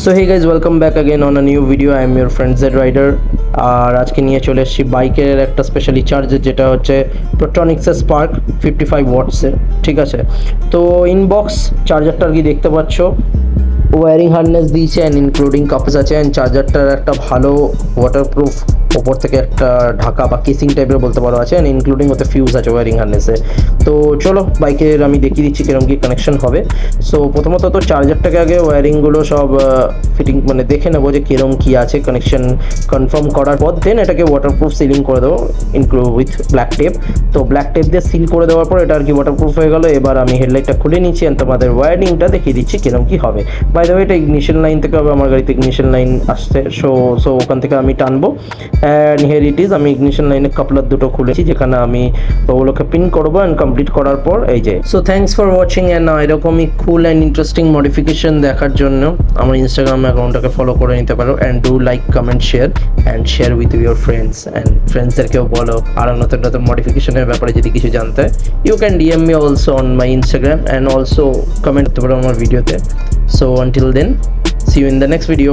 So hey guys, welcome back again on a new video. I am your friend Z rider. আর আজকে নিয়ে চলে এসেছি বাইকের একটা স্পেশালি চার্জার, যেটা হচ্ছে প্রোট্রনিক্সের স্পার্ক 55 ওয়াটসের। ঠিক আছে, তো ইনবক্স চার্জারটা আর কি দেখতে পাচ্ছ, ওয়ারিং হার্নেস দিয়েছে অ্যান্ড ইনক্লুডিং কাপস আছে, অ্যান্ড চার্জারটার একটা ভালো ওয়াটারপ্রুফ ওপর থেকে একটা ঢাকা বা কেসিং টাইপের বলতে পারো আছে, অ্যান্ড ইনক্লুডিং ওতে ফিউজ আছে ওয়ারিং হার্নেসে। তো চলো বাইকের আমি দেখিয়ে দিচ্ছি কিরকম কি কানেকশন হবে। সো প্রথমত তো চার্জারটাকে আগে ওয়ারিংগুলো সব ফিটিং মানে দেখে নেবো যে কিরকম কী আছে। কানেকশন কনফার্ম করার পর দেন এটাকে ওয়াটারপ্রুফ সিলিং করে দেবো উইথ ব্ল্যাক টেপ। তো ব্ল্যাক টেপ দিয়ে সিল করে দেওয়ার পর এটা আর কি ওয়াটারপ্রুফ হয়ে গেলো। এবার আমি হেডলাইটটা খুলে নিচ্ছি অ্যান্ড তোমাদের ওয়ারিংটা দেখিয়ে দিচ্ছি কিরকম কী হবে। বাই দ্য ওয়ে, এটা ইগনিশন লাইন থেকে হবে, আমার গাড়িতে ইগনিশন লাইন আসছে। সো ওখান থেকে আমি টানবো অ্যান্ড হিয়ার ইট ইজ। আমি ইগনিশন লাইনের কাপলার দুটো খুলেছি, যেখানে আমি ওগুলোকে পিন করবো অ্যান্ড কমপ্লিট করার পর এই যে। So thanks for watching, and এরকমই কুল অ্যান্ড ইন্টারেস্টিং মডিফিকেশন দেখার জন্য আমার ইনস্টাগ্রাম অ্যাকাউন্টটাকে ফলো করে নিতে পারো। And do like, comment, share with your friends, and ফ্রেন্ডসদেরকেও বলো আরও নতুন নতুন মডিফিকেশনের ব্যাপারে যদি কিছু জানতে হয়। You can DM me also on my Instagram, and also comment করতে পারো আমার ভিডিওতে। So until then, see you in the next video.